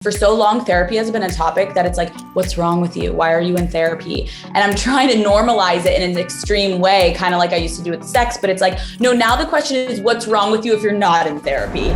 For so long, therapy has been a topic that it's like, what's wrong with you? Why are you in therapy? And I'm trying to normalize it in an extreme way, kind of like I used to do with sex. But it's like, no, now the question is, what's wrong with you if you're not in therapy?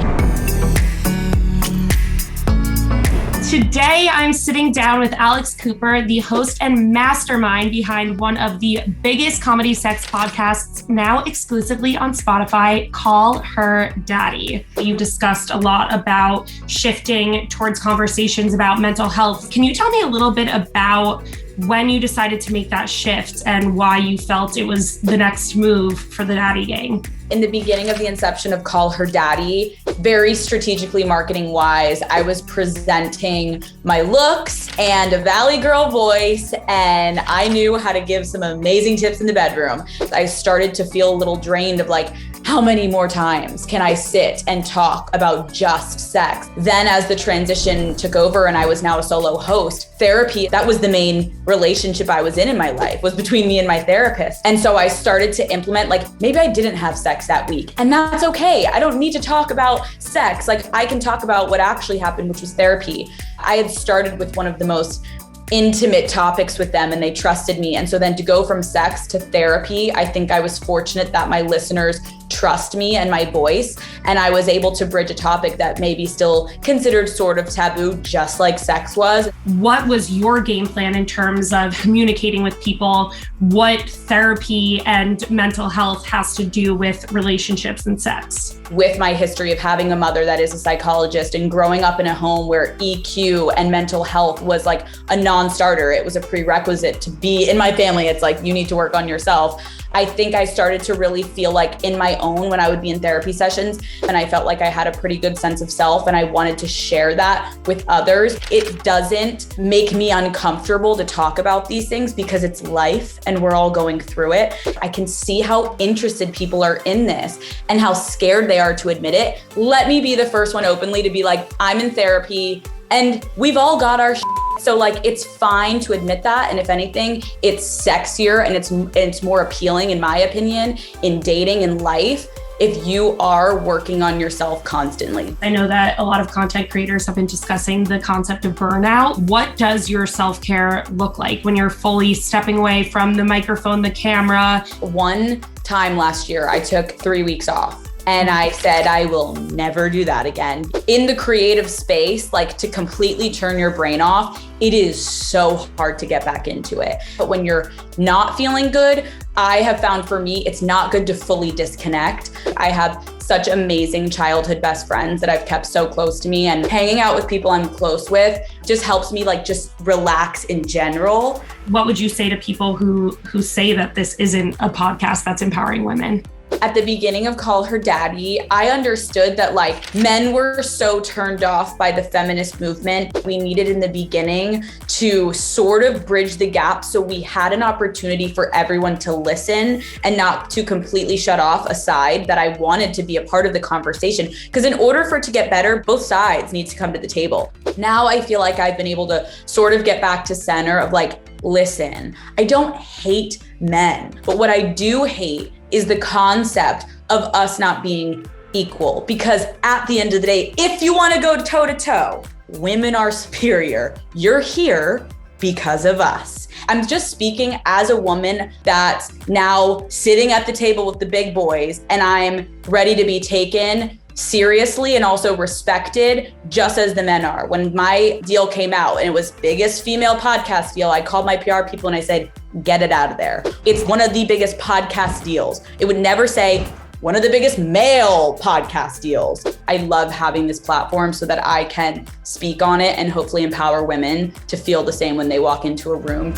Today, I'm sitting down with Alex Cooper, the host and mastermind behind one of the biggest comedy sex podcasts now exclusively on Spotify, Call Her Daddy. You've discussed a lot about shifting towards conversations about mental health. Can you tell me a little bit about when you decided to make that shift and why you felt it was the next move for the Daddy Gang? In the beginning of the inception of Call Her Daddy, very strategically marketing wise, I was presenting my looks and a Valley girl voice, and I knew how to give some amazing tips in the bedroom. I started to feel a little drained of like, how many more times can I sit and talk about just sex? Then as the transition took over and I was now a solo host, therapy, that was the main relationship I was in my life, was between me and my therapist. And so I started to implement, like, maybe I didn't have sex that week, and that's okay. I don't need to talk about sex. Like, I can talk about what actually happened, which was therapy. I had started with one of the most intimate topics with them, and they trusted me. And so then to go from sex to therapy, I think I was fortunate that my listeners trust me and my voice, and I was able to bridge a topic that may be still considered sort of taboo, just like sex was. What was your game plan in terms of communicating with people what therapy and mental health has to do with relationships and sex? With my history of having a mother that is a psychologist and growing up in a home where EQ and mental health was like a non-starter, it was a prerequisite to be in my family. It's like, you need to work on yourself. I think I started to really feel like in my own when I would be in therapy sessions, and I felt like I had a pretty good sense of self, and I wanted to share that with others. It doesn't make me uncomfortable to talk about these things because it's life and we're all going through it. I can see how interested people are in this and how scared they are to admit it. Let me be the first one openly to be like, I'm in therapy and we've all got our shit. So like, it's fine to admit that. And if anything, it's sexier and it's more appealing, in my opinion, in dating and life, if you are working on yourself constantly. I know that a lot of content creators have been discussing the concept of burnout. What does your self-care look like when you're fully stepping away from the microphone, the camera? One time last year, I took 3 weeks off. And I said, I will never do that again. In the creative space, like, to completely turn your brain off, it is so hard to get back into it. But when you're not feeling good, I have found for me, it's not good to fully disconnect. I have such amazing childhood best friends that I've kept so close to me, and hanging out with people I'm close with just helps me like just relax in general. What would you say to people who say that this isn't a podcast that's empowering women? At the beginning of Call Her Daddy, I understood that like men were so turned off by the feminist movement. We needed in the beginning to sort of bridge the gap so we had an opportunity for everyone to listen and not to completely shut off a side that I wanted to be a part of the conversation. Because in order for it to get better, both sides need to come to the table. Now I feel like I've been able to sort of get back to center of like, listen, I don't hate men, but what I do hate is the concept of us not being equal. Because at the end of the day, if you want to go toe to toe, women are superior. You're here because of us. I'm just speaking as a woman that's now sitting at the table with the big boys, and I'm ready to be taken seriously and also respected just as the men are. When my deal came out and it was biggest female podcast deal, I called my PR people and I said, get it out of there. It's one of the biggest podcast deals. It would never say one of the biggest male podcast deals. I love having this platform so that I can speak on it and hopefully empower women to feel the same when they walk into a room.